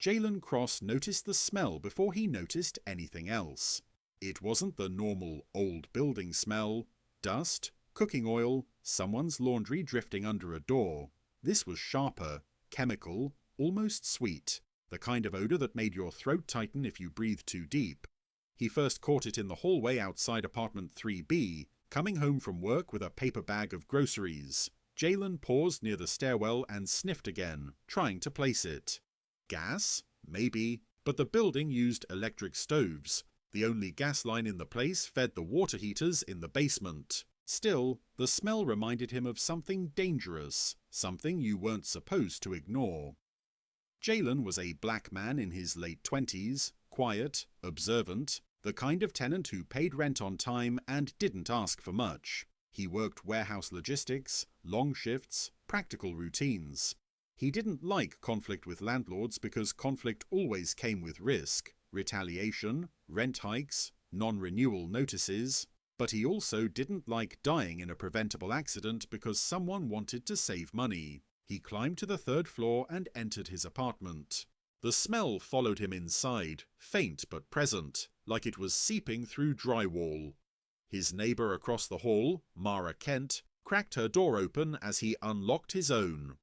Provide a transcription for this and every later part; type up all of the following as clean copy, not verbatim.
Jalen Cross noticed the smell before he noticed anything else. It wasn't the normal old building smell, dust, cooking oil, someone's laundry drifting under a door. This was sharper, chemical, almost sweet, the kind of odour that made your throat tighten if you breathed too deep. He first caught it in the hallway outside apartment 3B, coming home from work with a paper bag of groceries. Jalen paused near the stairwell and sniffed again, trying to place it. Gas? Maybe, but the building used electric stoves. The only gas line in the place fed the water heaters in the basement. Still, the smell reminded him of something dangerous, something you weren't supposed to ignore. Jalen was a black man in his late 20s, quiet, observant, the kind of tenant who paid rent on time and didn't ask for much. He worked warehouse logistics, long shifts, practical routines. He didn't like conflict with landlords because conflict always came with risk, retaliation, rent hikes, non-renewal notices, but he also didn't like dying in a preventable accident because someone wanted to save money. He climbed to the 3rd floor and entered his apartment. The smell followed him inside, faint but present, like it was seeping through drywall. His neighbour across the hall, Mara Kent, cracked her door open as he unlocked his own.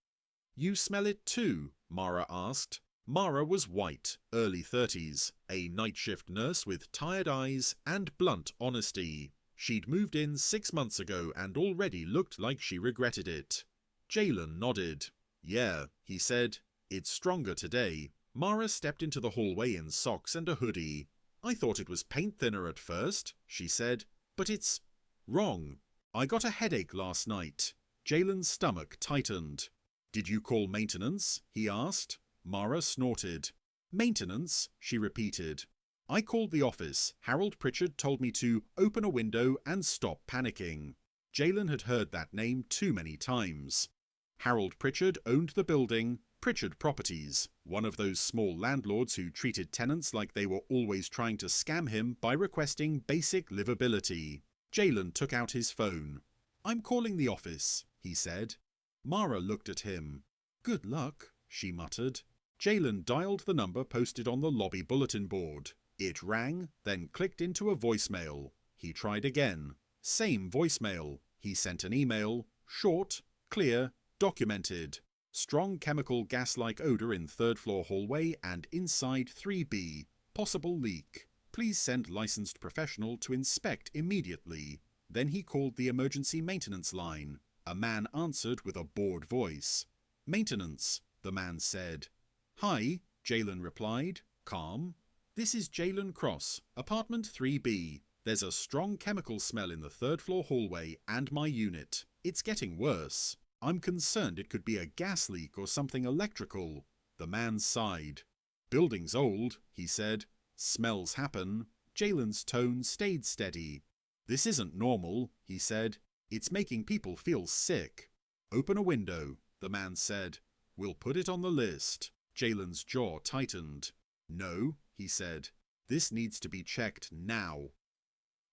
"You smell it too?" Mara asked. Mara was white, early 30s, a night shift nurse with tired eyes and blunt honesty. She'd moved in 6 months ago and already looked like she regretted it. Jalen nodded. "Yeah," he said. "It's stronger today." Mara stepped into the hallway in socks and a hoodie. "I thought it was paint thinner at first," she said, "but it's wrong. I got a headache last night." Jalen's stomach tightened. "Did you call maintenance?" he asked. Mara snorted. "Maintenance?" she repeated. "I called the office. Harold Pritchard told me to open a window and stop panicking." Jalen had heard that name too many times. Harold Pritchard owned the building, Pritchard Properties, one of those small landlords who treated tenants like they were always trying to scam him by requesting basic livability. Jalen took out his phone. "I'm calling the office," he said. Mara looked at him. "Good luck," she muttered. Jalen dialed the number posted on the lobby bulletin board. It rang, then clicked into a voicemail. He tried again. Same voicemail. He sent an email. Short, clear, documented. Strong chemical gas-like odour in 3rd floor hallway and inside 3B. Possible leak. Please send licensed professional to inspect immediately. Then he called the emergency maintenance line. A man answered with a bored voice. "Maintenance," the man said. "Hi," Jalen replied, calm. "This is Jalen Cross, apartment 3B. There's a strong chemical smell in the 3rd floor hallway and my unit. It's getting worse. I'm concerned it could be a gas leak or something electrical." The man sighed. "Building's old," he said. "Smells happen." Jalen's tone stayed steady. "This isn't normal," he said. "It's making people feel sick." "Open a window," the man said. "We'll put it on the list." Jalen's jaw tightened. "No," he said. "This needs to be checked now."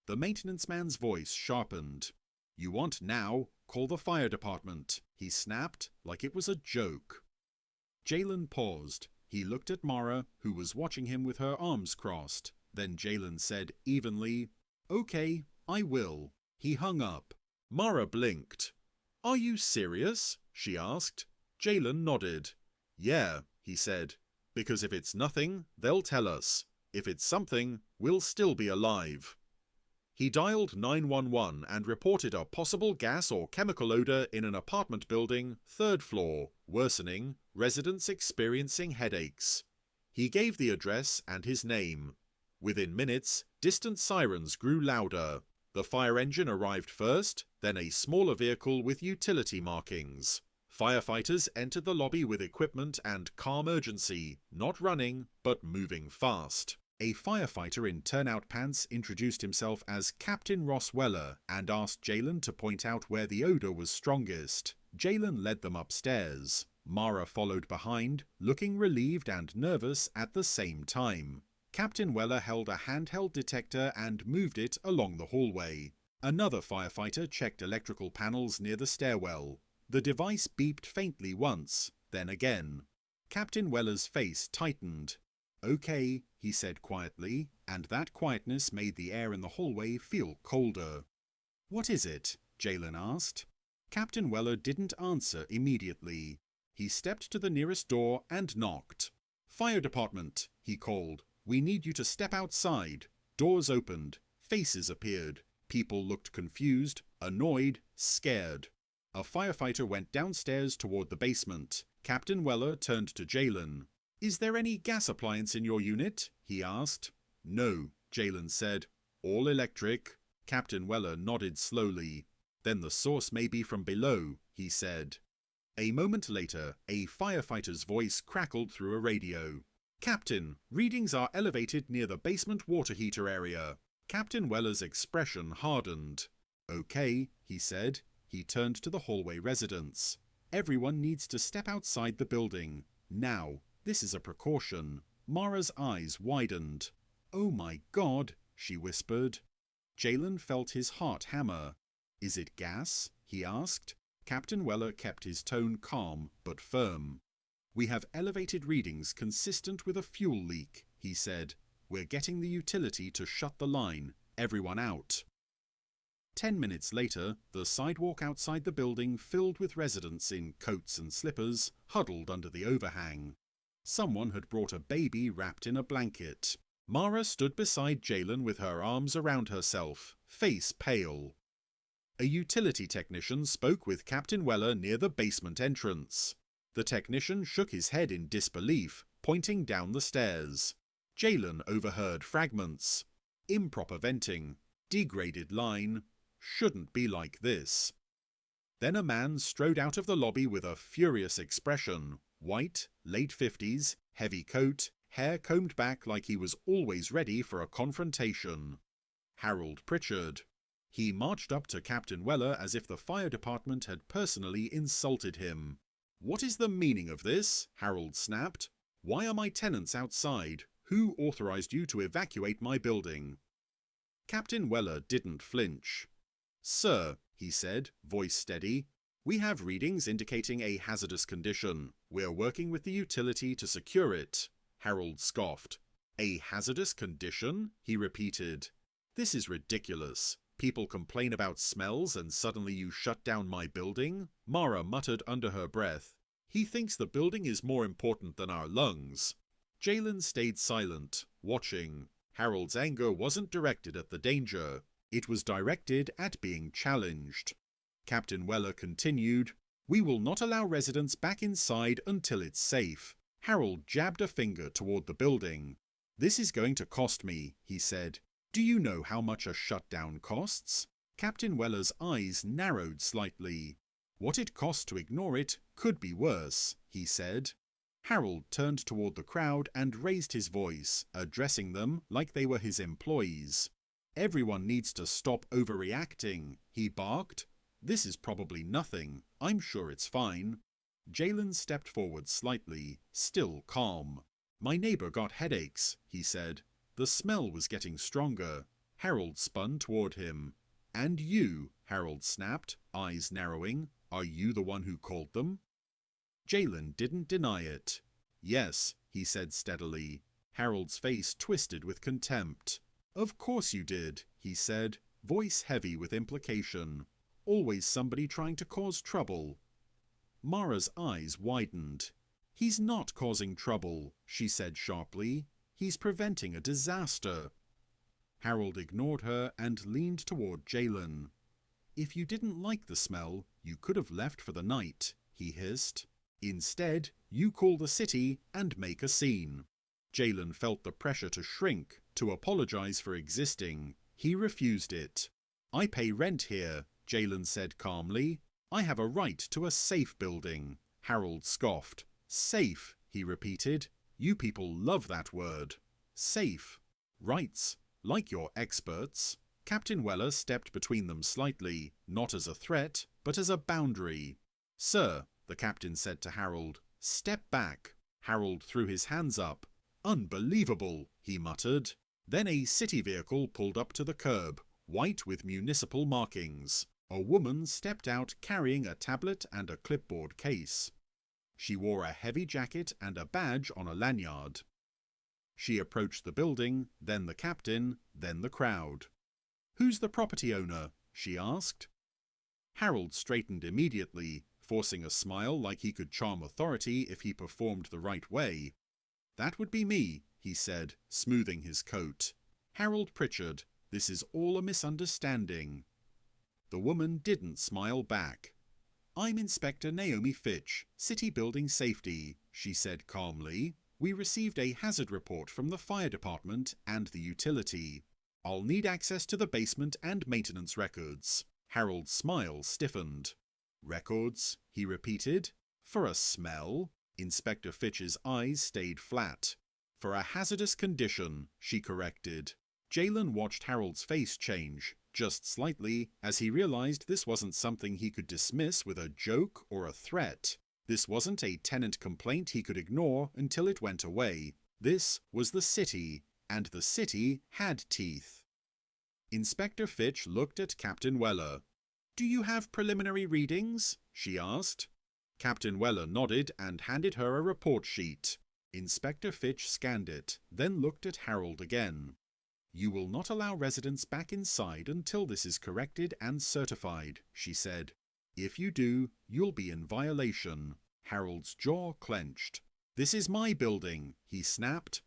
The maintenance man's voice sharpened. "You want now? Call the fire department," he snapped, like it was a joke. Jalen paused. He looked at Mara, who was watching him with her arms crossed. Then Jalen said evenly, "Okay, I will." He hung up. Mara blinked. "Are you serious?" she asked. Jalen nodded. "Yeah," he said, "because if it's nothing, they'll tell us. If it's something, we'll still be alive." He dialed 911 and reported a possible gas or chemical odour in an apartment building, 3rd floor, worsening, residents experiencing headaches. He gave the address and his name. Within minutes, distant sirens grew louder. The fire engine arrived first, then a smaller vehicle with utility markings. Firefighters entered the lobby with equipment and calm urgency, not running, but moving fast. A firefighter in turnout pants introduced himself as Captain Ross Weller and asked Jalen to point out where the odour was strongest. Jalen led them upstairs. Mara followed behind, looking relieved and nervous at the same time. Captain Weller held a handheld detector and moved it along the hallway. Another firefighter checked electrical panels near the stairwell. The device beeped faintly once, then again. Captain Weller's face tightened. "Okay," he said quietly, and that quietness made the air in the hallway feel colder. "What is it?" Jalen asked. Captain Weller didn't answer immediately. He stepped to the nearest door and knocked. "Fire department," he called. "We need you to step outside." Doors opened. Faces appeared. People looked confused, annoyed, scared. A firefighter went downstairs toward the basement. Captain Weller turned to Jalen. "Is there any gas appliance in your unit?" he asked. "No," Jalen said. "All electric." Captain Weller nodded slowly. "Then the source may be from below," he said. A moment later, a firefighter's voice crackled through a radio. "Captain, readings are elevated near the basement water heater area." Captain Weller's expression hardened. "Okay," he said. He turned to the hallway residents. "Everyone needs to step outside the building. Now. This is a precaution." Mara's eyes widened. "Oh my God," she whispered. Jalen felt his heart hammer. "Is it gas?" he asked. Captain Weller kept his tone calm but firm. "We have elevated readings consistent with a fuel leak," he said. "We're getting the utility to shut the line. Everyone out." 10 minutes later, the sidewalk outside the building filled with residents in coats and slippers, huddled under the overhang. Someone had brought a baby wrapped in a blanket. Mara stood beside Jalen with her arms around herself, face pale. A utility technician spoke with Captain Weller near the basement entrance. The technician shook his head in disbelief, pointing down the stairs. Jalen overheard fragments. "Improper venting. Degraded line. Shouldn't be like this." Then a man strode out of the lobby with a furious expression. White, late 50s, heavy coat, hair combed back like he was always ready for a confrontation. Harold Pritchard. He marched up to Captain Weller as if the fire department had personally insulted him. "What is the meaning of this?" Harold snapped. "Why are my tenants outside? Who authorized you to evacuate my building?" Captain Weller didn't flinch. "Sir," he said, voice steady, "we have readings indicating a hazardous condition. We're working with the utility to secure it." Harold scoffed. "A hazardous condition?" he repeated. "This is ridiculous. People complain about smells and suddenly you shut down my building?" Mara muttered under her breath. "He thinks the building is more important than our lungs." Jalen stayed silent, watching. Harold's anger wasn't directed at the danger. It was directed at being challenged. Captain Weller continued, "We will not allow residents back inside until it's safe." Harold jabbed a finger toward the building. "This is going to cost me," he said. "Do you know how much a shutdown costs?" Captain Weller's eyes narrowed slightly. "What it costs to ignore it could be worse," he said. Harold turned toward the crowd and raised his voice, addressing them like they were his employees. "Everyone needs to stop overreacting," he barked. "This is probably nothing. I'm sure it's fine." Jalen stepped forward slightly, still calm. "My neighbor got headaches," he said. The smell was getting stronger. Harold spun toward him. "And you," Harold snapped, eyes narrowing, "are you the one who called them?" Jalen didn't deny it. "Yes," he said steadily. Harold's face twisted with contempt. "Of course you did," he said, voice heavy with implication. "Always somebody trying to cause trouble." Mara's eyes widened. "He's not causing trouble," she said sharply. "He's preventing a disaster." Harold ignored her and leaned toward Jalen. "If you didn't like the smell, you could have left for the night," he hissed. "Instead, you call the city and make a scene." Jalen felt the pressure to shrink, to apologize for existing. He refused it. "I pay rent here," Jalen said calmly. "I have a right to a safe building." Harold scoffed. "Safe," he repeated. "You people love that word. Safe. Rights. Like you're experts." Captain Weller stepped between them slightly, not as a threat, but as a boundary. "Sir," the captain said to Harold, "step back." Harold threw his hands up. "Unbelievable," he muttered. Then a city vehicle pulled up to the curb, white with municipal markings. A woman stepped out carrying a tablet and a clipboard case. She wore a heavy jacket and a badge on a lanyard. She approached the building, then the captain, then the crowd. "Who's the property owner?" she asked. Harold straightened immediately, forcing a smile like he could charm authority if he performed the right way. "That would be me," he said, smoothing his coat. "Harold Pritchard. This is all a misunderstanding." The woman didn't smile back. "I'm Inspector Naomi Fitch, City Building Safety," she said calmly. "We received a hazard report from the fire department and the utility. I'll need access to the basement and maintenance records." Harold's smile stiffened. "Records?" he repeated. "For a smell?" Inspector Fitch's eyes stayed flat. "For a hazardous condition," she corrected. Jalen watched Harold's face change, just slightly, as he realized this wasn't something he could dismiss with a joke or a threat. This wasn't a tenant complaint he could ignore until it went away. This was the city, and the city had teeth. Inspector Fitch looked at Captain Weller. "Do you have preliminary readings?" she asked. Captain Weller nodded and handed her a report sheet. Inspector Fitch scanned it, then looked at Harold again. "You will not allow residents back inside until this is corrected and certified," she said. "If you do, you'll be in violation." Harold's jaw clenched. "This is my building," he snapped.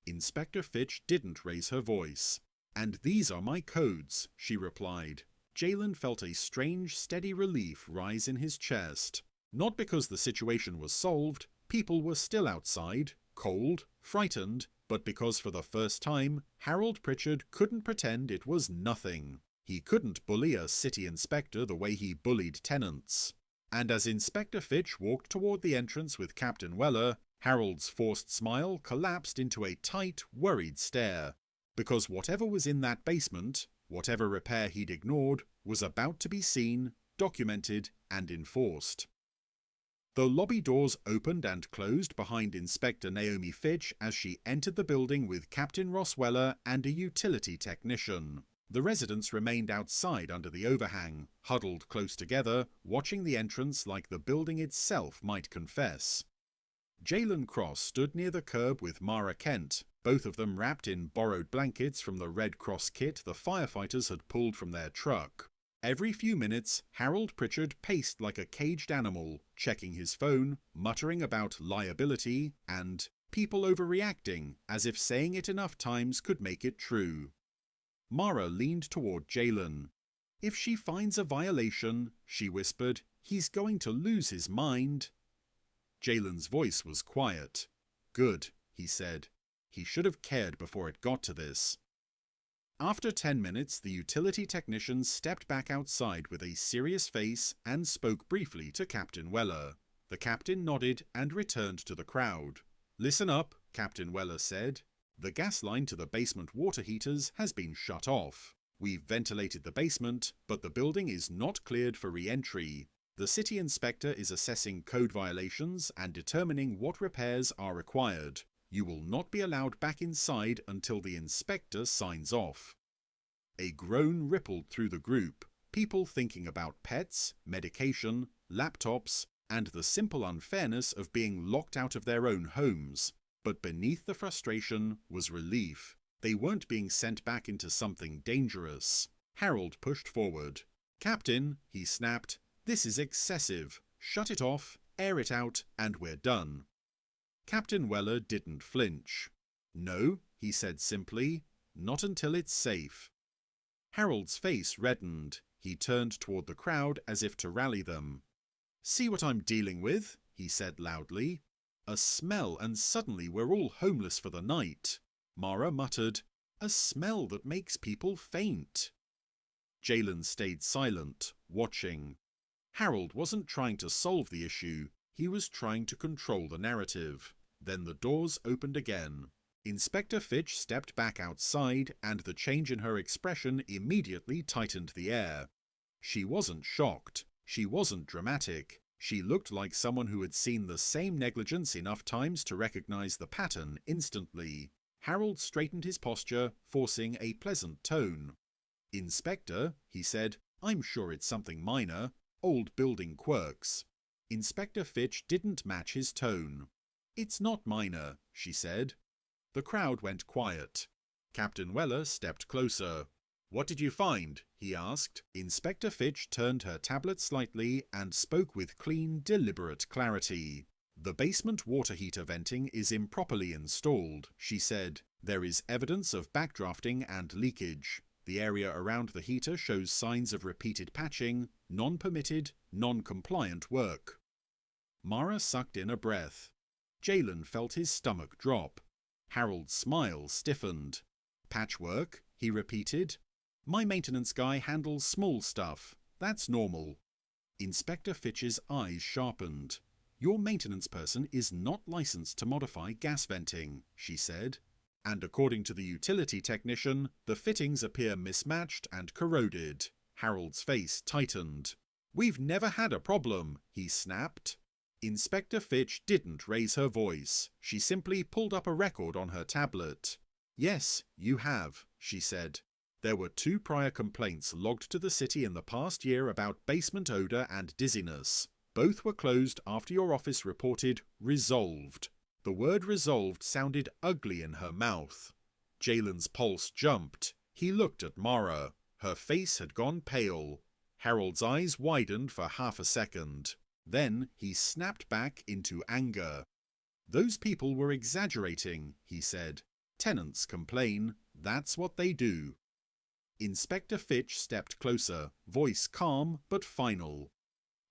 Inspector Fitch didn't raise her voice. "And these are my codes," she replied. Jalen felt a strange, steady relief rise in his chest. Not because the situation was solved, people were still outside, cold, frightened, but because for the first time, Harold Pritchard couldn't pretend it was nothing. He couldn't bully a city inspector the way he bullied tenants. And as Inspector Fitch walked toward the entrance with Captain Weller, Harold's forced smile collapsed into a tight, worried stare. Because whatever was in that basement, whatever repair he'd ignored, was about to be seen, documented, and enforced. The lobby doors opened and closed behind Inspector Naomi Fitch as she entered the building with Captain Ross Weller and a utility technician. The residents remained outside under the overhang, huddled close together, watching the entrance like the building itself might confess. Jalen Cross stood near the curb with Mara Kent, both of them wrapped in borrowed blankets from the Red Cross kit the firefighters had pulled from their truck. Every few minutes, Harold Pritchard paced like a caged animal, checking his phone, muttering about liability and people overreacting, as if saying it enough times could make it true. Mara leaned toward Jalen. "If she finds a violation," she whispered, "he's going to lose his mind." Jalen's voice was quiet. "Good," he said. He should have cared before it got to this. After 10 minutes, the utility technician stepped back outside with a serious face and spoke briefly to Captain Weller. The captain nodded and returned to the crowd. "Listen up," Captain Weller said. "The gas line to the basement water heaters has been shut off. We've ventilated the basement, but the building is not cleared for re-entry. The city inspector is assessing code violations and determining what repairs are required. You will not be allowed back inside until the inspector signs off." A groan rippled through the group, people thinking about pets, medication, laptops, and the simple unfairness of being locked out of their own homes. But beneath the frustration was relief. They weren't being sent back into something dangerous. Harold pushed forward. "Captain," he snapped, "this is excessive. Shut it off, air it out, and we're done." Captain Weller didn't flinch. "No," he said simply, "not until it's safe." Harold's face reddened. He turned toward the crowd as if to rally them. "See what I'm dealing with," he said loudly. "A smell and suddenly we're all homeless for the night." Mara muttered, "A smell that makes people faint." Jalen stayed silent, watching. Harold wasn't trying to solve the issue, he was trying to control the narrative. Then the doors opened again. Inspector Fitch stepped back outside, and the change in her expression immediately tightened the air. She wasn't shocked. She wasn't dramatic. She looked like someone who had seen the same negligence enough times to recognize the pattern instantly. Harold straightened his posture, forcing a pleasant tone. "Inspector," he said, "I'm sure it's something minor. Old building quirks." Inspector Fitch didn't match his tone. "It's not minor," she said. The crowd went quiet. Captain Weller stepped closer. "What did you find?" he asked. Inspector Fitch turned her tablet slightly and spoke with clean, deliberate clarity. "The basement water heater venting is improperly installed," she said. "There is evidence of backdrafting and leakage. The area around the heater shows signs of repeated patching, non-permitted, non-compliant work." Mara sucked in a breath. Jalen felt his stomach drop. Harold's smile stiffened. "Patchwork?" he repeated. "My maintenance guy handles small stuff. That's normal." Inspector Fitch's eyes sharpened. "Your maintenance person is not licensed to modify gas venting," she said. "And according to the utility technician, the fittings appear mismatched and corroded." Harold's face tightened. "We've never had a problem," he snapped. Inspector Fitch didn't raise her voice. She simply pulled up a record on her tablet. "Yes, you have," she said. "There were 2 prior complaints logged to the city in the past year about basement odor and dizziness. Both were closed after your office reported resolved." The word resolved sounded ugly in her mouth. Jalen's pulse jumped. He looked at Mara. Her face had gone pale. Harold's eyes widened for half a second. Then he snapped back into anger. "Those people were exaggerating," he said. "Tenants complain. That's what they do." Inspector Fitch stepped closer, voice calm but final.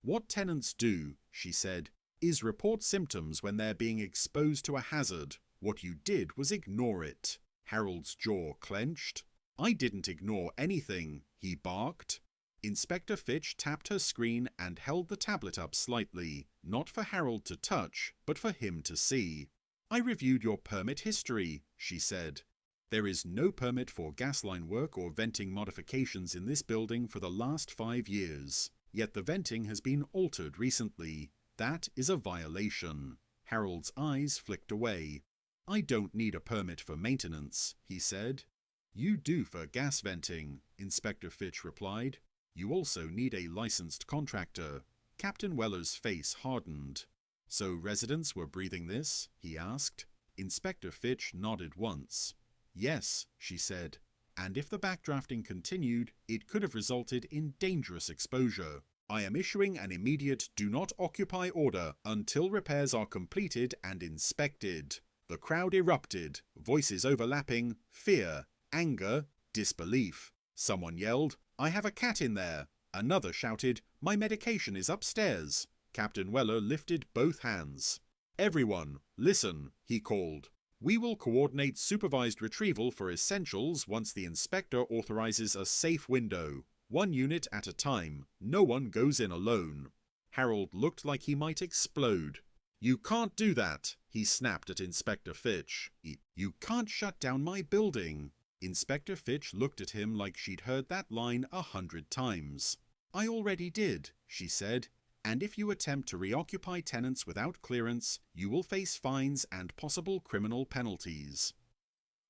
"What tenants do," she said, "is report symptoms when they're being exposed to a hazard. What you did was ignore it." Harold's jaw clenched. "I didn't ignore anything," he barked. Inspector Fitch tapped her screen and held the tablet up slightly, not for Harold to touch, but for him to see. "I reviewed your permit history," she said. "There is no permit for gas line work or venting modifications in this building for the last 5 years. Yet the venting has been altered recently. That is a violation." Harold's eyes flicked away. "I don't need a permit for maintenance," he said. "You do for gas venting," Inspector Fitch replied. "You also need a licensed contractor." Captain Weller's face hardened. "So residents were breathing this?" he asked. Inspector Fitch nodded once. "Yes," she said. "And if the backdrafting continued, it could have resulted in dangerous exposure. I am issuing an immediate do not occupy order until repairs are completed and inspected." The crowd erupted, voices overlapping, fear, anger, disbelief. Someone yelled, "I have a cat in there." Another shouted, "My medication is upstairs." Captain Weller lifted both hands. "Everyone, listen," he called. "We will coordinate supervised retrieval for essentials once the inspector authorizes a safe window. 1 unit at a time. No one goes in alone." Harold looked like he might explode. "You can't do that," he snapped at Inspector Fitch. "You can't shut down my building." Inspector Fitch looked at him like she'd heard that line 100 times. "I already did," she said. "And if you attempt to reoccupy tenants without clearance, you will face fines and possible criminal penalties."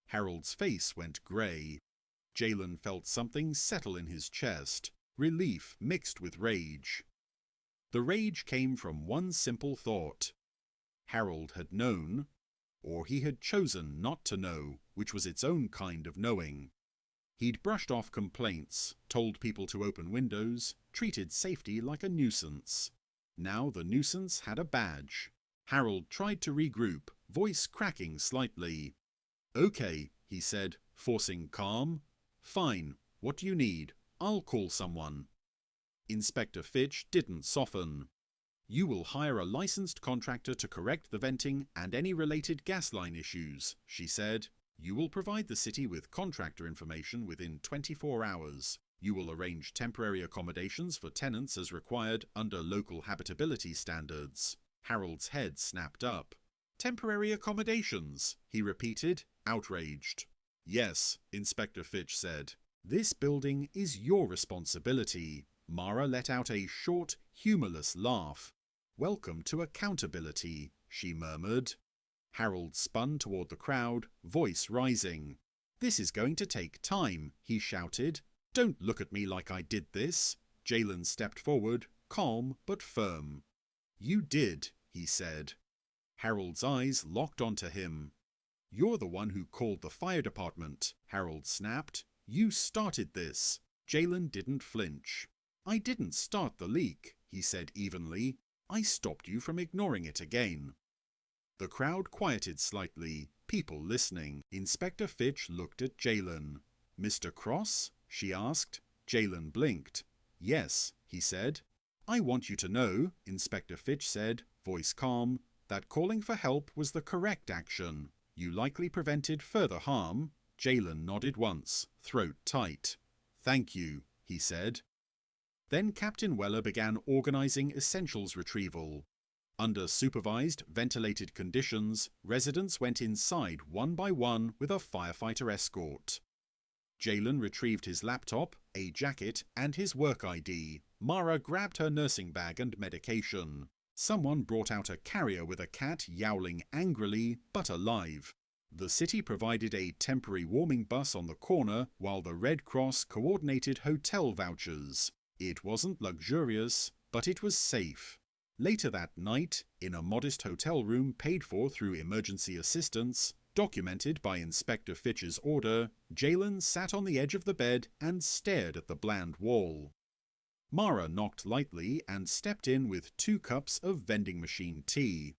Harold's face went grey. Jalen felt something settle in his chest, relief mixed with rage. The rage came from one simple thought. Harold had known, or he had chosen not to know, which was its own kind of knowing. He'd brushed off complaints, told people to open windows, treated safety like a nuisance. Now the nuisance had a badge. Harold tried to regroup, voice cracking slightly. "Okay," he said, forcing calm. "Fine. What do you need? I'll call someone." Inspector Fitch didn't soften. "You will hire a licensed contractor to correct the venting and any related gas line issues," she said. "You will provide the city with contractor information within 24 hours. You will arrange temporary accommodations for tenants as required under local habitability standards." Harold's head snapped up. "Temporary accommodations," he repeated, outraged. "Yes," Inspector Fitch said. "This building is your responsibility." Mara let out a short, humourless laugh. "Welcome to accountability," she murmured. Harold spun toward the crowd, voice rising. "This is going to take time," he shouted. "Don't look at me like I did this." Jalen stepped forward, calm but firm. You did, he said. Harold's eyes locked onto him. You're the one who called the fire department, Harold snapped. You started this. Jalen didn't flinch. I didn't start the leak, he said evenly. I stopped you from ignoring it again. The crowd quieted slightly, people listening. Inspector Fitch looked at Jalen. Mr. Cross? She asked. Jalen blinked. Yes, he said. I want you to know, Inspector Fitch said, voice calm, that calling for help was the correct action. You likely prevented further harm. Jalen nodded once, throat tight. Thank you, he said. Then Captain Weller began organizing essentials retrieval. Under supervised, ventilated conditions, residents went inside one by one with a firefighter escort. Jalen retrieved his laptop, a jacket, and his work ID. Mara grabbed her nursing bag and medication. Someone brought out a carrier with a cat yowling angrily, but alive. The city provided a temporary warming bus on the corner while the Red Cross coordinated hotel vouchers. It wasn't luxurious, but it was safe. Later that night, in a modest hotel room paid for through emergency assistance, documented by Inspector Fitch's order, Jalen sat on the edge of the bed and stared at the bland wall. Mara knocked lightly and stepped in with 2 cups of vending machine tea.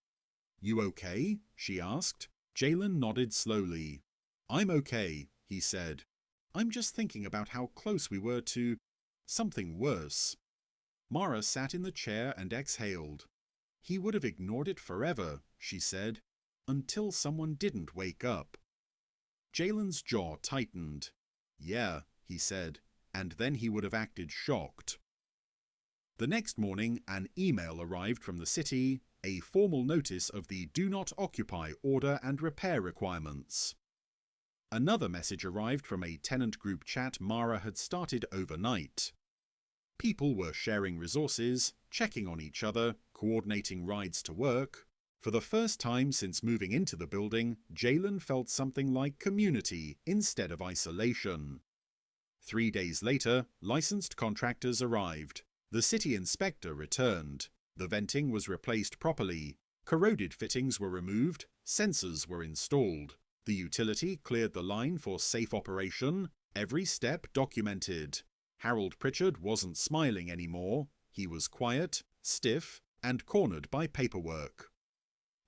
You okay? She asked. Jalen nodded slowly. I'm okay, he said. I'm just thinking about how close we were to something worse. Mara sat in the chair and exhaled. He would have ignored it forever, she said, until someone didn't wake up. Jalen's jaw tightened. Yeah, he said, and then he would have acted shocked. The next morning, an email arrived from the city, a formal notice of the Do Not Occupy order and repair requirements. Another message arrived from a tenant group chat Mara had started overnight. People were sharing resources, checking on each other, coordinating rides to work. For the first time since moving into the building, Jalen felt something like community instead of isolation. 3 days later, licensed contractors arrived. The city inspector returned. The venting was replaced properly. Corroded fittings were removed. Sensors were installed. The utility cleared the line for safe operation. Every step documented. Harold Pritchard wasn't smiling anymore. He was quiet, stiff, and cornered by paperwork.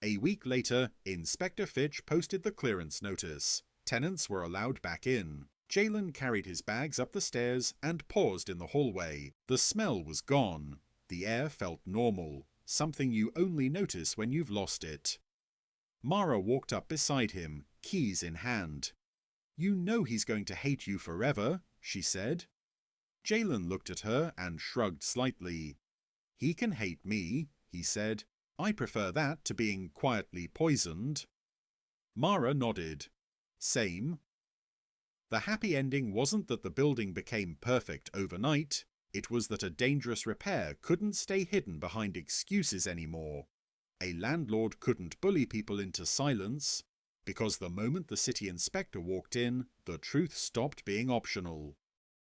A week later, Inspector Fitch posted the clearance notice. Tenants were allowed back in. Jalen carried his bags up the stairs and paused in the hallway. The smell was gone. The air felt normal, something you only notice when you've lost it. Mara walked up beside him, keys in hand. You know he's going to hate you forever, she said. Jalen looked at her and shrugged slightly. He can hate me, he said. I prefer that to being quietly poisoned. Mara nodded. Same. The happy ending wasn't that the building became perfect overnight. It was that a dangerous repair couldn't stay hidden behind excuses anymore. A landlord couldn't bully people into silence, because the moment the city inspector walked in, the truth stopped being optional.